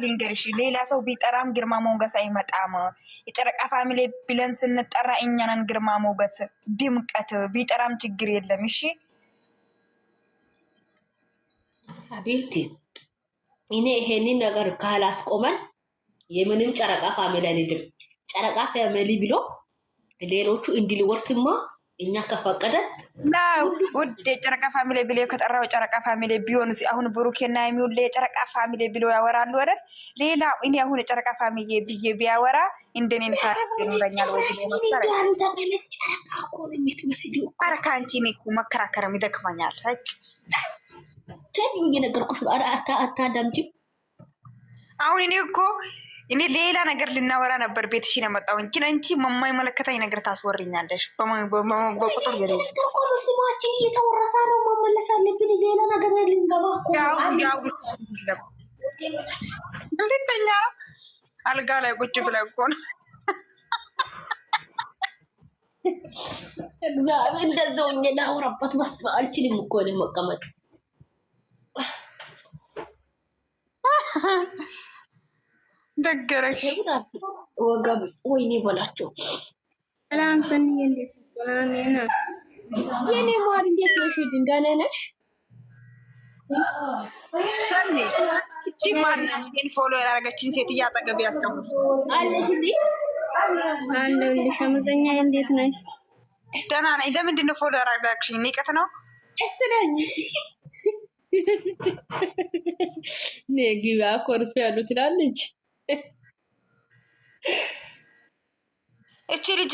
ልንገርሽ ሌላ ሰው ቢጠራም ግርማ ሞገስ አይመጣም። የጨረቃ ፋሚሊ ብለን ስንጠራ እኛንን ግርማ ሞገስ ድምቀት ቢጠራም ችግር የለም። እሺ አቤት እኔ ይሄንን ነገር ካላስቆመን የምንም ጨረቃ ፋሚሊ አይደለም። ጨረቃ ፋሚሊ ብሎ ሌሎቹ እንዲልወርስማ እኛ ከፈቀደን ናው ወደ ጨረቃ ፋሚሊ ብሎ ከጠራው ጨረቃ ፋሚሊ ቢሆንስ አሁን ብሩኬና የሚውል የጨረቃ ፋሚሊ ብሎ ያወራሉ አይደል? ሌላ እኔ አሁን የጨረቃ ፋሚሊ ብዬ ቢያወራ እንደኔን ይኖረኛል ወይ ነው ያሉ ተቀለስ ጨረቃ እኮ ነው የምትመስለው። አረካንቺ ነኝ መከራከርም ይደክመኛል። ተኝ እየነገርኩሽ ነው። አታዳምጪ። አሁን እኔ ሌላ ነገር ልናወራ ነበር ቤትሽን የመጣው እንጂ አንቺ የማይመለከታኝ ነገር ታስወሪኛለሽ። በቁጥር ስማችን እየተወረሰ ነው። መመለስ አለብን። ሌላ ነገር ልንገባ እኮ እንዴተኛ አልጋ ላይ ቁጭ ብላ እኮ ነው። እግዚአብሔር እንደዛው ላውራበት መስማ አልችልም እኮ ነው መቀመጥ ደገረሽ ወገብ ወይኔ በላቸው። ሰላም ሰኒዬ፣ እንዴት ሰላም ነና? የኔ ማር እንዴት ነሽ? ደህና ነሽ? ሰኒ እቺ ማንነን ፎሎ ያደረገችን ሴት እያጠገብ ያስቀምጡ አለሽ እንዴ? አለሁልሽ። አመዘኛ እንዴት ነሽ? ደህና ነኝ። ለምንድን ነው ፎሎ ያደረጋችኝ? ንቀት ነው? እስነኝ ነግባ ኮርፍ ያሉ ትላለች። እቺ ልጅ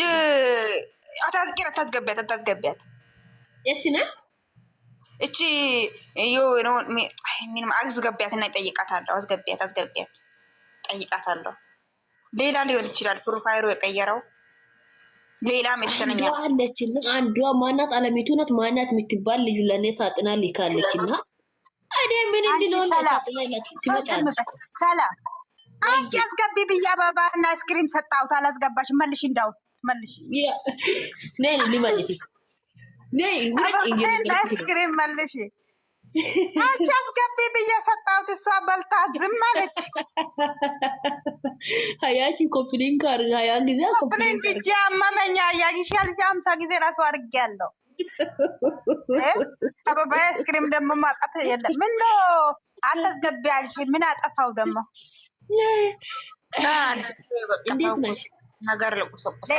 አታስገቢያት እስና እቺ ነው ምንም አስገቢያት እና እጠይቃታለሁ። አስገቢያት ጠይቃታለሁ። ሌላ ሊሆን ይችላል ፕሮፋይሉ የቀየረው ሌላ መሰለኛ አለችና አንዷ ማናት አለሚቱ ናት ማናት የምትባል ልጅ ለኔ ሳጥና ልካለችና አይኔ ምን እንድነው ሳጥና ትመጫለች። ሰላም አንቺ አስገቢ ብዬ አበባ እና አይስክሪም ሰጣሁት አላስገባሽ። መልሽ እንዳው መልሽ ነይ ልመልሽ ነይ አይስክሪም መልሽ። አንቺ አስገቢ ብዬ ሰጣሁት እሷ በልታ ዝም አለች። ሀያሺ ኮፕሊንግ አድርጋ ሀያ ጊዜ ኮፕሊንግ እጅ አመመኛ ያጊሻል 50 ጊዜ ራሱ አድርጌያለሁ። አበባ አይስክሪም ደግሞ ማጣት የለም። ምን ነው አላስገቢ አልሽ? ምን አጠፋው ደግሞ? እንዴት ነሽ? ነገር ልቁሰቁስ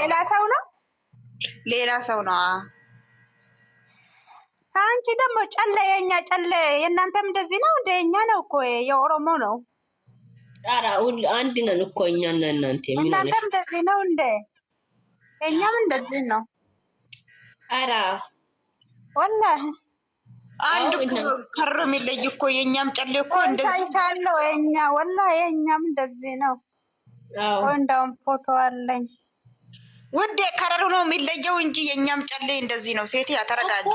ሌላ ሰው ነው። አንቺ ደግሞ ጨለ የኛ ጨለ የእናንተም እንደዚህ ነው እንደ የኛ ነው እኮ የኦሮሞ ነው። ኧረ አንድ ነን እኮ እኛና እናንተ። እናንተም እንደዚህ ነው እንደ የኛም እንደዚህ ነው። ኧረ ወላሂ አንድ ከሮ የሚለይ እኮ የኛም ጨሌ እኮ እንደዚህ ታለው የኛ ወላሂ የኛም እንደዚህ ነው። እንደውም ፎቶ አለኝ ውዴ። ከረሩ ነው የሚለየው እንጂ የኛም ጨሌ እንደዚህ ነው። ሴት ያተረጋጅ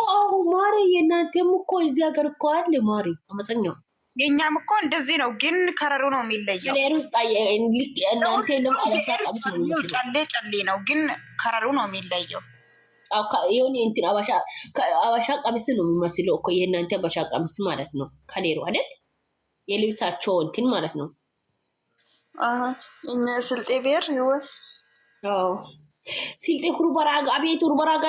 ማሪ የእናንተም እኮ እዚህ ሀገር እኮ አለ ማሪ አመሰኛው። የኛም እኮ እንደዚህ ነው፣ ግን ከረሩ ነው የሚለየው። እናንተ ለምን አላሳቀምስ ነው? ጨሌ ነው፣ ግን ከረሩ ነው የሚለየው። የሆነ እንትን አበሻ ቀሚስ ነው የሚመስለው እኮ የእናንተ አበሻ ቀሚስ ማለት ነው። ከሌሩ አይደል የልብሳቸው እንትን ማለት ነው። እኛ ስልጤ ብሔር ይወ ስልጤ ሁርበራጋ አቤት ሁርበራጋ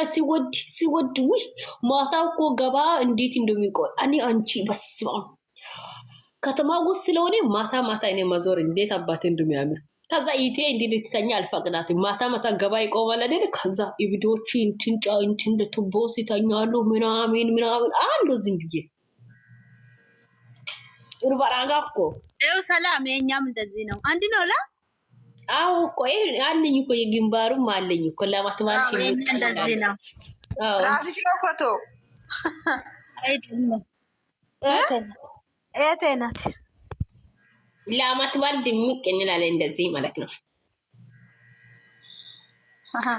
ሲወድ ውይ ማታ እኮ ገባ እንዴት እንደሚቆይ እኔ አንቺ በስመ አብ ከተማ ውስጥ ስለሆነ ማታ እኔ መዞር እንዴት አባቴ እንደሚያምር ከዛ ኢቴ እንዴት ልትተኛ አልፈቅዳትም። ማታ ገባ ይቆማል አይደል? ከዛ ኢብዶች እንትን ለቱቦ ሲተኛሉ ምናምን አንዱ ዝም ብዬ ኡርባራጋ እኮ ይኸው ሰላም የኛም እንደዚህ ነው። አንድ ነው ላ አው እኮ አለኝ እኮ የግንባሩም አለኝ እኮ ለማትማርሽ እንደዚህ ነው። ራስሽ ነው ፎቶ አይደለም እቴናት ለማትባል ድምቅ እንላለን እንደዚህ ማለት ነው።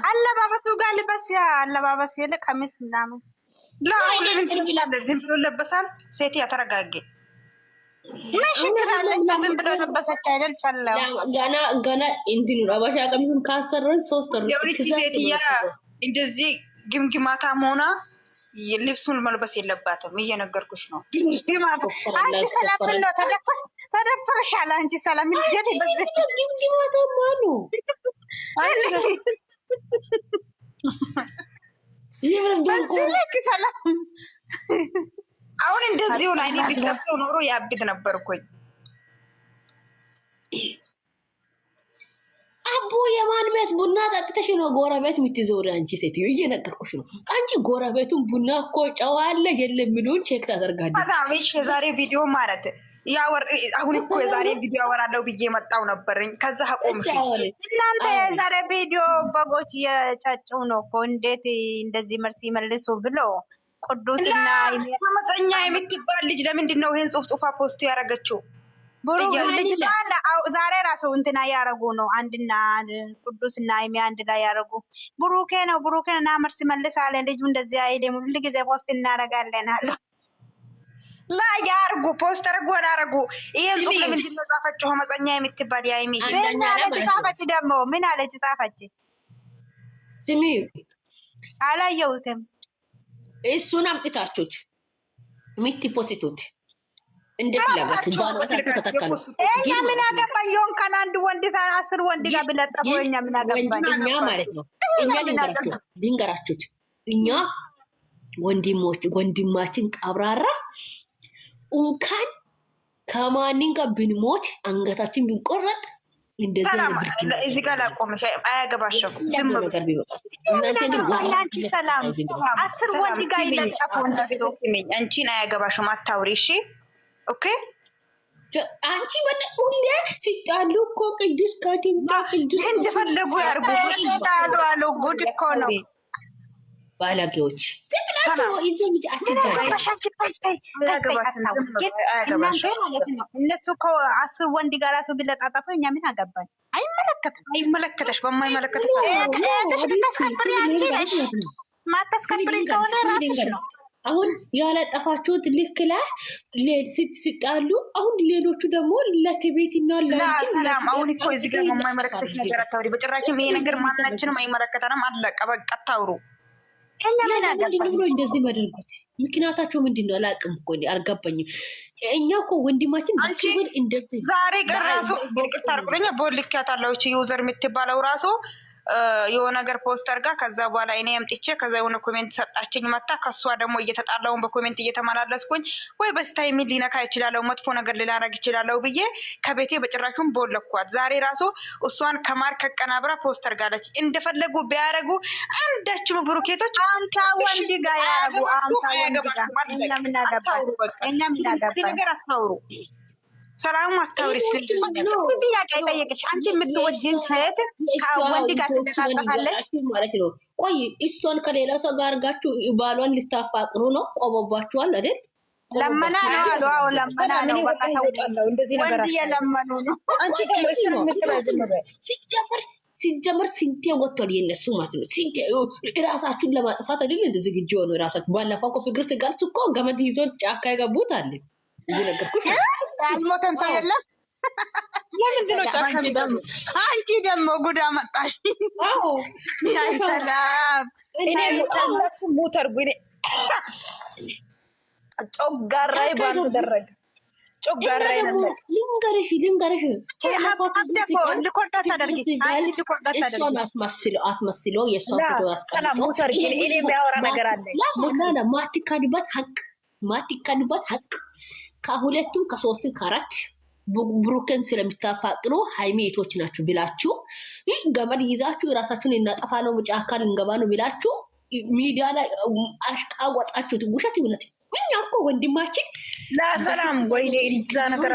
አለባበሱ ጋር ልበስ አለባበስ የለ ቀሚስ ምናምን ለአሁን እንትን ይላል። ዝም ብሎ ለበሳል። ሴት ያተረጋገ ምሽትራለች ዝም ብሎ ለበሰች አይደል? ቻለው ገና እንትን አበሻ ቀሚስም ካሰረን 3 ወር ሴትያ እንደዚህ ግምግማታ ሆና ልብሱን መልበስ የለባትም። እየነገርኩሽ ነው። አንቺ ሰላም ነው ተደፈረሻል። አንቺ ሰላም ልጅት ግምግማታ ማኑ ሰላም አሁን እንደዚህ ሆነ። አይኔ ቢጠብሰው ኖሮ ያብድ ነበርኩኝ። አቦ የማን ቤት ቡና ጠጥተሽ ነው ጎረቤት የምትዞሪ? አንቺ ሴትዮ እየነገርኩሽ ነው። አንቺ ጎረቤቱን ቡና እኮ ጨዋ አለ የለም የሚሉን ቼክ ታደርጋለች። የዛሬ ቪዲዮ ማለት አሁን እኮ የዛሬ ቪዲዮ ያወራለሁ ብዬ መጣው ነበርኝ። ከዛ አቆምሽ። እናንተ የዛሬ ቪዲዮ በጎች የጫጩ ነው እኮ እንዴት እንደዚህ መልስ ይመልሱ ብሎ ቅዱስና አመፀኛ የምትባል ልጅ ለምንድን ነው ይሄን ጽፍጽፋ ፖስት ያደረገችው? ዛሬ ራሱ እንትና ያረጉ ነው። አንድና ቅዱስና የሚ አንድ ላይ ያረጉ ብሩኬ ነው። ብሩኬን እና መልስ መልስ አለ ልጁ እንደዚህ አይደም። ሁሉ ጊዜ ፖስት እናደርጋለን አለ ላ ያርጉ ፖስት አርጉ አላረጉ ይሄን ጽሁፍ ለምንድን ነው ጻፈችው? አመፀኛ የምትባል ያይሚ ምን አለች? ጻፈች ደግሞ ምን አለች? ጻፈች ስሚ አላየሁትም። እሱን አምጥታችሁት ሚቲ ፖስቱት እንደፈለጋችሁ ባለወታችሁ ተተከሉ። እኛ ምን አገባየውን ከን አንድ ወንድ 10 ወንድ ጋር ብለጠፉ እኛ ምን አገባኝ? እኛ ማለት ነው እኛ ልንገራችሁት እኛ ወንድማችን ቀብራራ እንኳን ከማንን ጋር ብንሞት አንገታችን ብንቆረጥ እንደዚህ እዚህ ጋር ላቆምሽ አያገባሽም። ነገር ቢመጣ እናንተ ግን ዋላንቺ ሰላም 10 ወንድ ጋር ይለጠፉ እንደሱ አንቺን አያገባሽም። አታውሪ እሺ። ኦኬ አንቺ ሁሌ ሲጣሉ እኮ ቅዱስ ካቲምታ ቅዱስ እንደፈለጉ ያርጉ። ሲጣሉ አሉ ጉድ እኮ ነው። ባላጌዎች ሲጥላችሁ እንጂ አትጃጃ እነሱ እኮ 10 ወንድ ጋር ራሱ ቢለጣጠፉ እኛ ምን አገባኝ? አይመለከተሽ በማይመለከተሽ ማታስከብሪ አንቺ ነሽ። ማታስከብሪ ከሆነ ራስሽ ነው። አሁን ያለጠፋችሁት ልክ ላይ ሲጣሉ አሁን ሌሎቹ ደግሞ ለትቤትና ለሰላም አሁን እኮ እዚህ ጋር የማይመለከተሽ ነገር አታውሪ። በጭራሽም ይሄ ነገር ማናችንም አይመለከተንም። አለቀ በቃ አታውሩ። እኛ ምን አገባኝ ነው እንደዚህ ማድረጉት? ምክንያታቸው ምንድነው? አላውቅም እኮ አልገባኝም። እኛ እኮ ወንድማችን አንቺ እንደዚህ ዛሬ ቀን ራሱ ይቅርታ አድርጉልኝ ቦልካታለሁ። ዩዘር የምትባለው ራሱ የሆነ ነገር ፖስተር ጋር ከዛ በኋላ እኔ አምጥቼ ከዛ የሆነ ኮሜንት ሰጣችኝ መታ ከሷ ደግሞ እየተጣላውን በኮሜንት እየተመላለስኩኝ ወይ በስታይ ምን ሊነካ ይችላል መጥፎ ነገር ሊላረግ ይችላል ብዬ ከቤቴ በጭራሹን ቦለኳት። ዛሬ ራሱ እሷን ከማር ከቀናብራ ፖስተር ጋለች እንደፈለጉ ቢያረጉ አንዳችሁ ብሩኬቶች አንተ ወንድ ጋር ያረጉ አምሳ ወንድ ጋር እኛ ምን አገባን? እኛ ምን አገባን? ነገር አታውሩ። ሰላም አታውሪ። ጥያቄ ጠየቅሽ። አንቺ የምትወጂን ሴት ከወንድ ጋር ትነቃቀፋለች ማለት ነው። ቆይ እሷን ከሌላ ሰው ጋር አድርጋችሁ ባሏን ልታፋቅሩ ነው? ቆመባችኋል አይደል? ለመና ነው አሉ። አዎ ለመና ነው። በቃ ተውጣለው። እንደዚህ ነገር እየለመኑ ነው። አንቺ ደግሞ እስር የምትባዝም ነው። ሲጀመር ስንቴ ወጥቷል የነሱ ማለት ነው። ስንቴ ራሳችሁን ለማጥፋት አይደል እንደ ዝግጁ ሆኖ ራሳችሁ ባለፈው እኮ ፍቅር ስጋልስ እኮ ገመድ ይዞ ጫካ የገቡት አለ። እየነገርኩሽ አልሞተም ሰው የለም። ለምንድን ነው ጫካ የሚገቡት? አንቺ ደግሞ ጉዳ መጣሽ። ያ ሰላም እኔ ሞት አድርጉ። እኔ ጮጋራይ ባንድ ደረገ ጮጋራይ ነበር። ልንገርሽ አስመስሎ የእሷ ፎቶ ያስቀምጠው ማትካድባት ሀቅ ከሁለቱም ከሶስትም ከአራት ብሩክን ስለምታፋቅሩ ሃይሜቶች ናችሁ ብላችሁ ገመድ ይዛችሁ የራሳችሁን እናጠፋ ነው ጫካ ልንገባ ነው ብላችሁ ሚዲያ ላይ አሽቃወጣችሁት። ውሸት ይውነት እኛ እኮ ወንድማችን ለሰላም ወይ ለዛ ነገር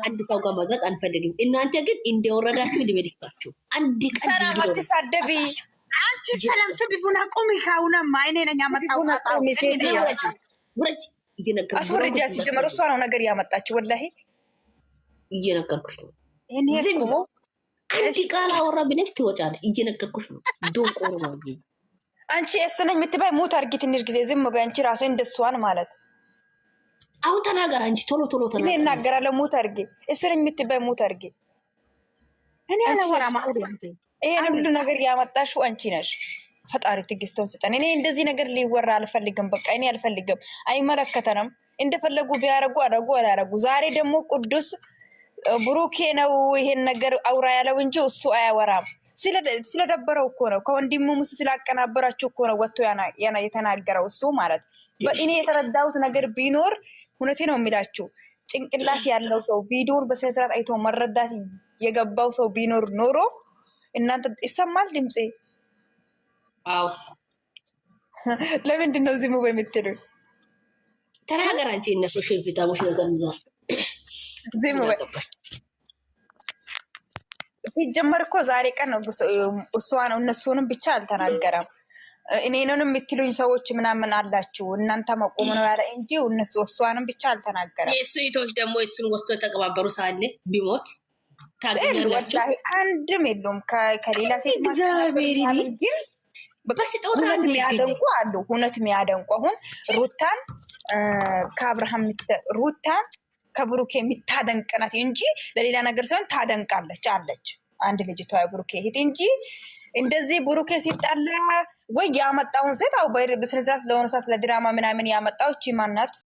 አንድ ሰው ጋር ማድረግ አንፈልግም። እናንተ ግን እንደወረዳችሁ ይድበድካችሁ። አንድ ቀን ሰላም አትሳደቢ። አንቺ ሰላም ስድቡና ቆሚ። ካሁንማ እኔ ነኝ ያመጣው ታጣው ወረጅ እየነገርኩሽ አስወርጃ ሲጀመር እሷ ነው ነገር ያመጣችው። ወላሂ እየነገርኩሽ ነው። እኔ እኮ አንድ ቃል አወራ ብለሽ ትወጫለሽ። እየነገርኩሽ ነው። ዶንቆሮ ነው። አንቺ እስነኝ የምትባይ ሞት አርጊ። ትንሽ ጊዜ ዝም በይ። አንቺ ራሱ እንደሷን ማለት አሁን ተናገር። አንቺ ቶሎ ተናገር። እኔ እናገራለሁ። ሞት አርጊ። እስነኝ የምትባይ ሞት አርጊ። እኔ አላወራም። አንቺ ይሄን ሁሉ ነገር ያመጣሽው አንቺ ነሽ። ፈጣሪ ትግስቱን ስጠን። እኔ እንደዚህ ነገር ሊወራ አልፈልግም። በቃ እኔ አልፈልግም፣ አይመለከተንም። እንደፈለጉ ቢያረጉ አረጉ አላረጉ። ዛሬ ደግሞ ቅዱስ ብሩኬ ነው ይሄን ነገር አውራ ያለው እንጂ እሱ አያወራም። ስለደበረው እኮ ነው፣ ከወንድሙ ምስ ስላቀናበራችሁ እኮ ነው ወጥቶ የተናገረው እሱ ማለት። እኔ የተረዳሁት ነገር ቢኖር እውነቴ ነው የሚላችሁ ጭንቅላት ያለው ሰው ቪዲዮን በስነስርዓት አይቶ መረዳት የገባው ሰው ቢኖር ኖሮ እናንተ ይሰማል ድምፄ? አዎ። ለምንድን ነው ዝም በምትሉ? ተናገር አንቺ። እነሱ ሽንፊታሞች ነገር ነው። ዝም በይ። ሲጀመር እኮ ዛሬ ቀን ነው እሷን እነሱንም ብቻ አልተናገረም። እኔንም የምትሉኝ ሰዎች ምናምን አላችሁ እናንተ መቆም ነው ያለ እንጂ እነሱ እሷንም ብቻ አልተናገረም። የእሱ ይቶች ደግሞ እሱን ወስዶ የተቀባበሩ ሳለ ቢሞት ታገኛላችሁ። አንድም የለውም ከሌላ ሴት ግን እውነት የሚያደንቁ አሉ። እውነት የሚያደንቁ አሁን ሩታን ከአብርሃም ሩታን ከብሩኬ የምታደንቅናት እንጂ ለሌላ ነገር ሳይሆን ታደንቃለች አለች አንድ ልጅቷ ብሩኬ ሄት እንጂ እንደዚህ ብሩኬ ሲጣላ ወይ ያመጣውን ሴት አው በስነስርዓት ለሆነ ሰዓት ለድራማ ምናምን ያመጣው እቺ ማናት